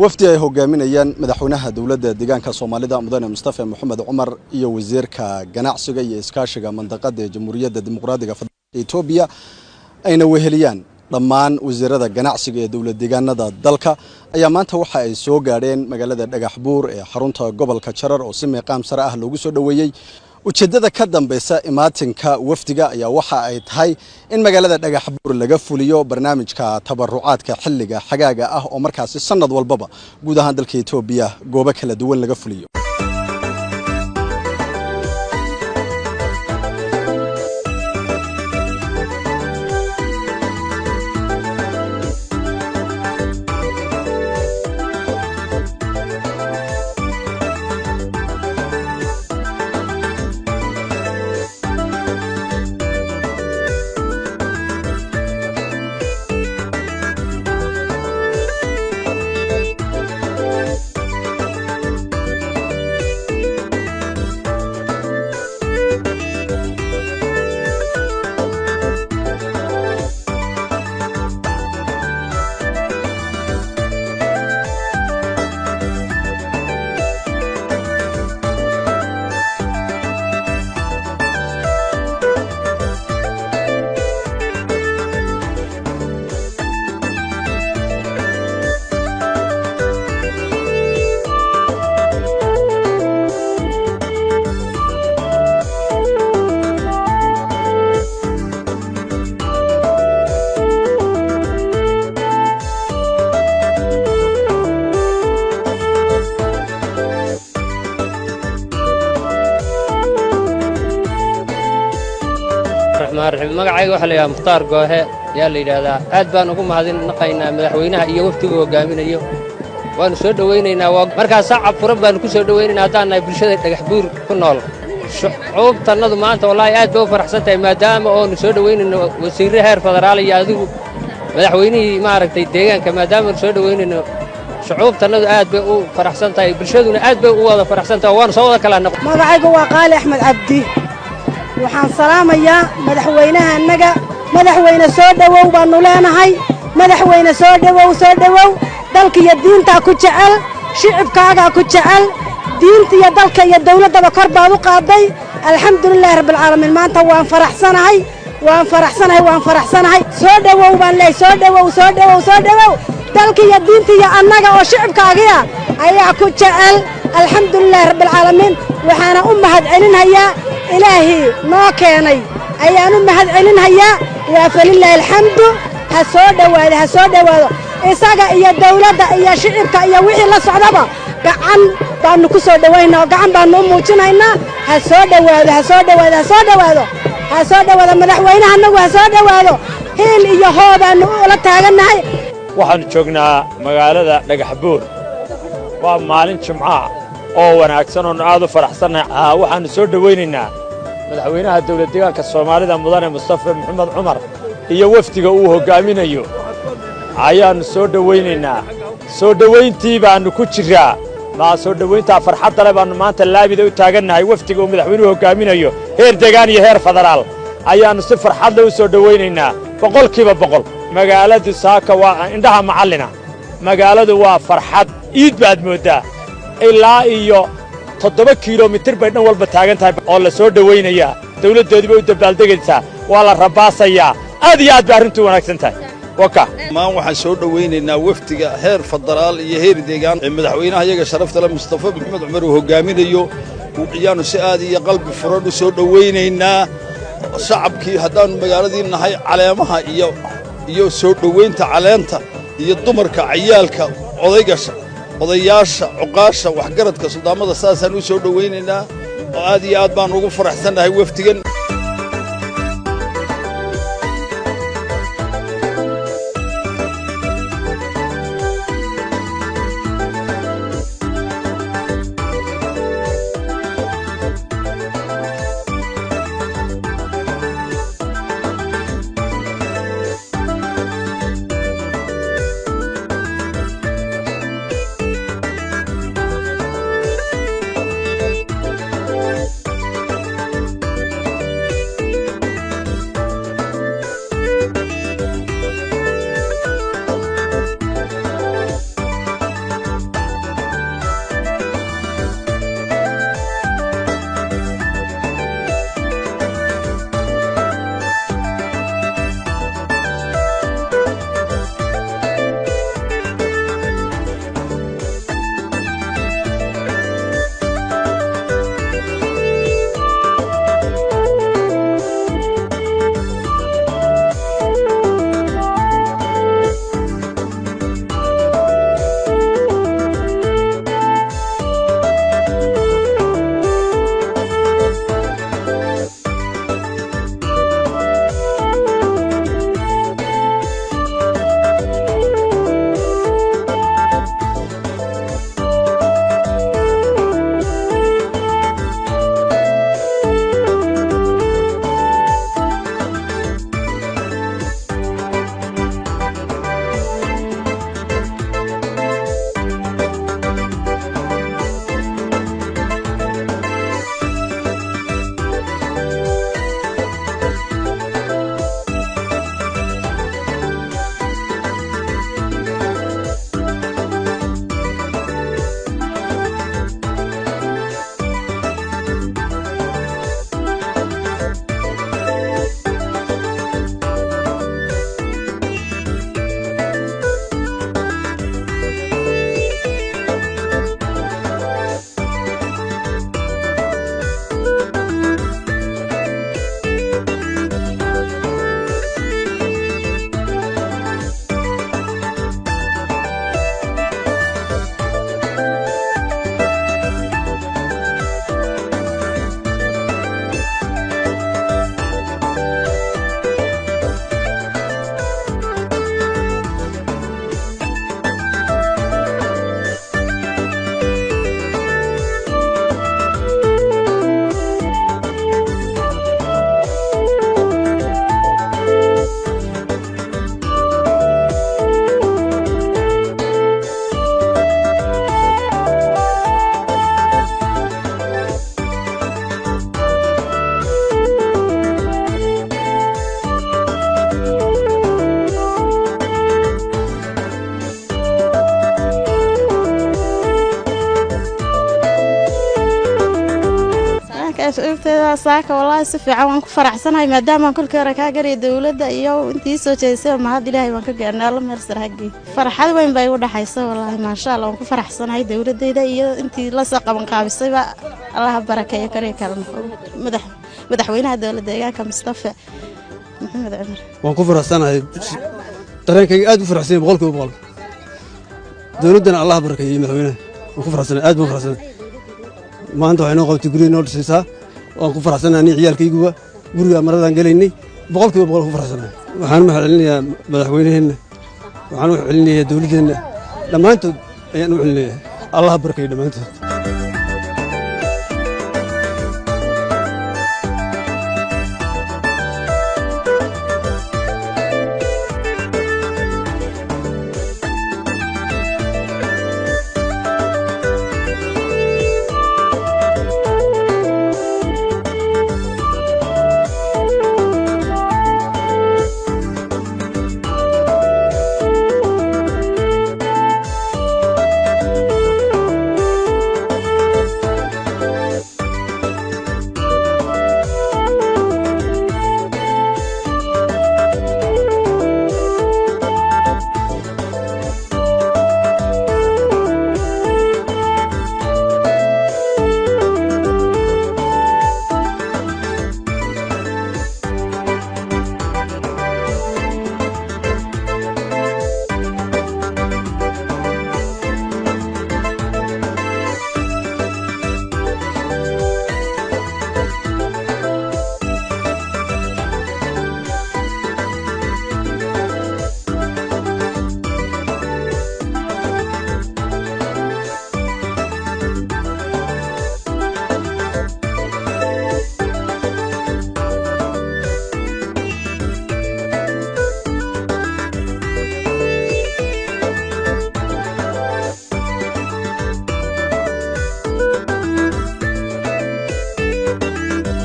wafdi ay hogaaminayaan madaxweynaha dawladda deegaanka Soomaalida mudane Mustafa Maxamed Cumar iyo wasiirka ganacsiga iyo iskaashiga mandaqada Jamhuuriyadda Dimuqraadiga Itoobiya ayna weheliyaan dhammaan wasiirada ganacsiga ee dawlad deegaanada dalka ayaa maanta waxa ay soo gaareen magaalada Dhagaxbuur ee xarunta gobolka Jarar oo si meeqaam sare ah loogu soo dhaweeyay ujeedada ka dambaysa imaatinka wafdiga ayaa waxa ay tahay in magaalada Dhagaxbuur laga fuliyo barnaamijka tabarucaadka xilliga xagaaga ah oo markaasi sanad walbaba guud ahaan dalka Itoobiya goobo kala duwan laga fuliyo magacayga waxa la yiraahdaa Mukhtaar Goohe yaa la yiraahdaa aad baan ugu mahadnaqaynaa madaxweynaha iyo wafdiga hogaaminayo waan soo dhaweynaynaa marka sacab furan baan ku soo dhaweynaynaa hadaan ay bulshada Dhagaxbuur ku nool shucuubtanadu maanta wallahi aad bay u faraxsantahay maadaama oo soo dhaweynayno wasiirada heer federaal iyo adigu madaxweynihii maaragtay deegaanka maadaama soo dhaweynayno shucuubtanadu aad bay u faraxsantahay bulshaduna aad bay u wada faraxsantahay waan soo wada kala noqon magacayga waa Qaali Axmed Cabdi waxaan salaamayaa madaxweynaha annaga madaxweyne soo dhawow baanu leenahay madaxweyne soo dhawow dalka iyo diinta ku jecel shicibkaaga ku jecel diinta iyo dalka iyo dawladda kor baad u qaaday alxamdulillaah rabbil caalamiin maanta waan faraxsanahay soo dhawow baan leeyahay soo dhawow dalka iyo diinta iyo annaga oo shicibkaaga ayaa ku jecel alxamdulillaah rabbil caalamiin waxaana u mahadcelinayaa إلهي ما كاني أيانو مهد علن هيا وفلله الحمد هسود وهذا إساقا إيا الدولة إيا شعبك إيا وحي الله صعبا قعن بانو كسود وينا وقعن بانو موجنينا هسود وهذا مدحوينا هنو هسود وهذا هيل إيا هو بانو ولا تاغن هاي waxaan joognaa magaalada Dhagaxbuur waa maalin Jimcaha oo wanaagsan oo aad u faraxsanahay waxaan soo dhaweynaynaa madaxweynaha dawladda deegaanka Soomaalida mudane Mustafa Maxamed Cumar iyo wafdiga uu hogaaminayo ayaan soo dhaweynaynaa soo dhaweyntii baan ku jiraa ma soo dhaweynta farxad leh baan maanta laabida u taaganahay wafdiga uu madaxweynuhu hogaaminayo heer deegaan iyo heer federaal ayaan si farxad leh u soo dhaweynaynaa boqolkiiba boqol magaalada saaka waa indhaha macallina magaaladu waa farxad iid baad moodaa ilaa iyo 7 kiiloomitir bay dhan walba taagan tahay oo la soo dhaweynaya dawladdeedu way u dabaaldegaysaa waa la rabaasayaa aad iyo aad bay arrintu wanaagsan tahay maan waxaan soo dhaweynaynaa wafdiga heer federaal iyo heer deegaan madaxweynaha iyaga sharafta leh Mustafa Maxamed Cumar uu hogaaminayo iyaanu si aad iyo qalbi furan u soo dhaweynaynaa shacabkii haddaan magaaladii nahay caleemaha iyo soo dhaweynta caleenta iyo dumarka ciyaalka odayaasha cuqaasha waxgaradka suudaamada saasaan u soo dhaweynaynaa oo aad iyo aad baan ugu faraxsanahay wafdigan شفتها ساكا والله سفي عوان كفرح سنة ما دام كل كرة كاجري دولة إياه أنتي سوتشي سوى ما هذا لهي ما كجرنا الله مرسل حقي فرح هذا وين بيقول حيسا والله ما شاء الله كفرح سنة هاي دولة ده إياه أنتي لصق من قابس بقى الله بركة يا كريه كلام مدحوينها دولة ده كمصطفى محمد عمر وكفرح سنة ترى أد فرح سنة بقولك وبقول دولتنا الله بركة يا مدحوينها وكفرح سنة أد بفرح سنة ما أنتوا حين قلت تقولين نور سيسا وكفرح سنة أني عيال كيجوا برجع مرة قاليني بقولك وبقول كفرح سنة وحنا محلني مدحوينهن وحنا محلني دولتنا لما أنتوا يعني محلني الله بركة لما أنتوا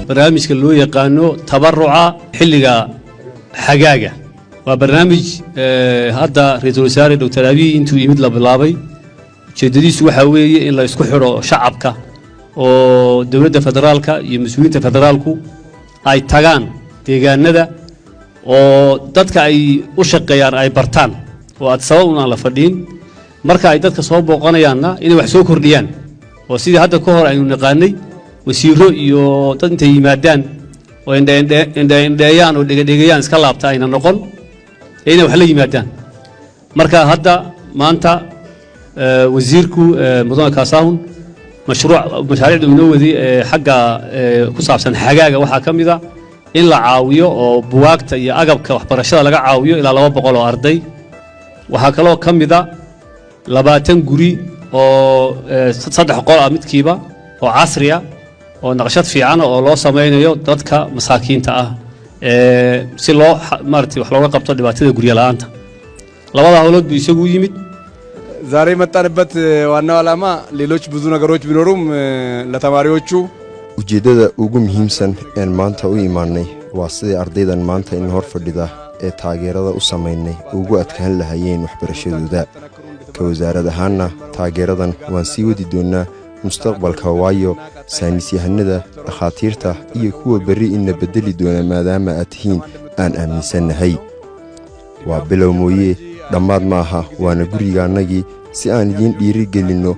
برنامج اللي يقانو تبرع حلقة حقاقة وبرنامج هذا رئيس الوزراء دكتور أبي أنتو يمد لبلابي جديس وحوي إلا يسكحرو شعبك ودولة فدرالك يمسؤولين فدرالكو أي تجان ندى ودتك أي وشقيان أي برتان وأتصورنا على فدين مركا أي دتك صوب وقنيانا إنه وحسو كرديان وسيد هذا كهر أي نقاني وسيرو يو تنتهي مادان وإن ودقيقيان سكالابتا أين النقل إنه وحلي مادان مركا هذا ما أنت وزيركو مدن كاساون مشاريع دمنودي حقا كصابسن حقاقة waxaa kamida in la caawiyo oo buwaagta iyo agabka waxbarashada laga caawiyo ilaa 200 oo arday waxaa kale oo kamida 20 guri oo 3 qol midkiiba oo casri ah oo naqshad fiican oo loo sameeyo dadka masaakiinta ah si loo maartay wax looga qabto dhibaatada guriga la'aanta labada hawlood buu isagu yimid ዛሬ መጣንበት ዋናው ዓላማ ሌሎች ብዙ ነገሮች ቢኖሩም ለተማሪዎቹ ujeedada ugu muhiimsan ee maanta u imaanay waa sidii ardaydan maanta in hor fadhida ee taageerada u sameynay ugu adkaan lahayeen waxbarashadooda ka wasaaradda ahaana taageeradan waan sii wadi doonaa mustaqbalka waayo saynisyahanada dhakhaatiirta iyo kuwa bari in la bedeli doona maadaama aad tihiin aan aaminsanahay waa bilow mooye dhammaad maaha waana gurigaanagii si aan idin dhiiri gelino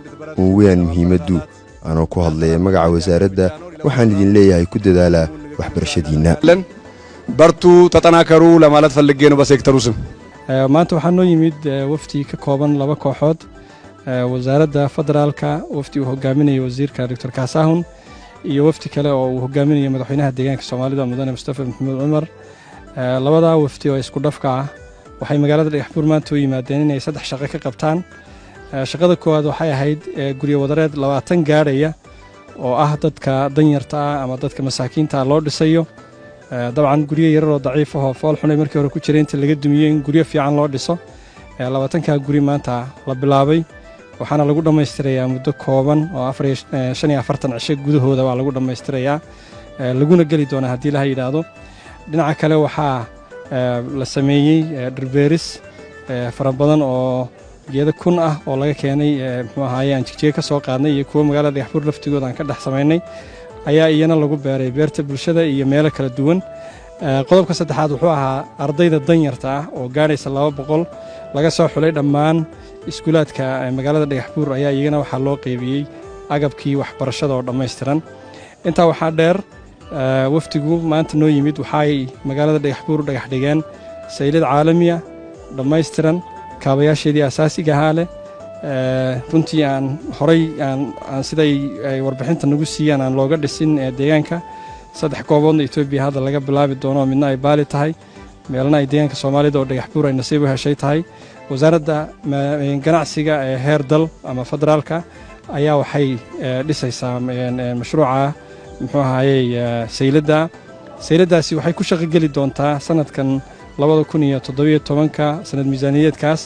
weeyaan muhiimadu anoo ku hadlay magaca wasaaradda waxaan idin leeyahay ku dadaala waxbarashadiina bartu tatanakaru lamaad falgeeno basektaru sum maanta waxaan noo yimid wafti ka kooban laba kooxood wasaaradda federaalka wafti uu hogaaminayo wasiirka Dr. Kaasahun iyo wafti kale oo uu hogaaminayo madaxweynaha deegaanka Soomaalida mudane Mustafa Maxamed Umar labada wafti oo isku dhafka ah waxay magaalada Dhagaxbuur maanta u yimaadeen inay 3 shaqo ka qabtaan shaqada koowaad waxay ahayd guriga wadareed 20 gaaraya oo ah dadka danyarta ah ama dadka masaakiinta loo dhisayo dabcan guriga yar oo daciif ah oo fool xunay markii hore ku jireen inta laga dumiyay in guriga fiican loo dhiso 20ka guri maanta la bilaabay waxaana lagu dhameystirayaa muddo kooban oo 45 cisho gudahooda waa lagu dhameystirayaa laguna gali doona hadii la yiraahdo dhinaca kale waxaa la sameeyay dhirbeeris fara badan oo geeda kun ah oo laga keenay muxuu ahaayeen jigjeey ka soo qaadnay iyo kuwa magaalada Dhagaxbuur laftigooda aan ka dhex sameynay ayaa iyana lagu beeray beerta bulshada iyo meelo kala duwan. qodobka saddexaad wuxuu ahaa ardayda danyarta ah oo gaadhaysa 200 laga soo xulay dhammaan iskuulaadka magaalada Dhagaxbuur ayaa iyagana waxaa loo qaybiyey agabkii waxbarashada oo dhammaystiran. intaa waxaa dheer waftigu maanta noo yimid waxay magaalada Dhagaxbuur dhagax dhigeen saylid caalamiya dhammaystiran kaabayaasheedii asaasiga ahaa leh. runtii aan horay aan siday ay warbixinta nagu siiyaan aan looga dhisin deegaanka 3 gooboodna Itoobiya hadda laga bilaabi doono midna ay baali tahay meelna ay deegaanka Soomaalida oo Dhagaxbuur ay nasiib u heshay tahay. wasaaradda ganacsiga ee heer dal ama federaalka ayaa waxay dhisaysaa mashruuca muxuu ahaayay sayladaasi waxay ku shaqo geli doontaa sanadkan 2017 sanad miisaaniyadeedkaas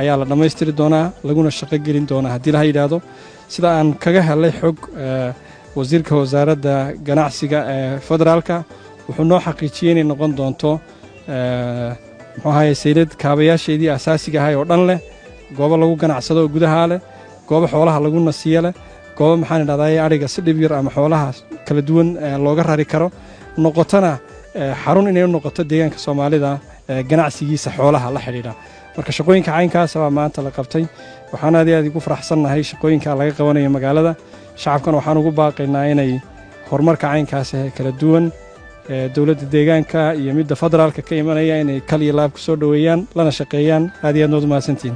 ayaa la dhammaystiri doonaa laguna shaqo gelin doonaa haddii la yiraahdo. sida aan kaga helay xog wasiirka wasaaradda ganacsiga ee federaalka wuxuu noo xaqiijiyay inay noqon doonto muxuu ahaayay saylad kaabayaasheedii asaasiga ahaa oo dhan leh goobo lagu ganacsado oo gudaha leh goobo xoolaha lagu nasiyo leh goobo maxaan idhahdaa ariga si dhib yar ama xoolaha kala duwan looga rari karo noqotana xarun inay noqoto deegaanka Soomaalida ganacsigiisa xoolaha la xiriira. marka shaqooyinka caynkaas ah maanta la qabtay waxaan aad iyo aad ugu faraxsanahay shaqooyinka laga qabanayo magaalada. shacabkan waxaan ugu baaqaynaa inay horumarka caynkaas ah kala duwan dawladda deegaanka iyo midda federaalka ka imanaya inay kaliya laab ku soo dhaweeyaan lana shaqeeyaan. aad iyo aad u mahadsantiin.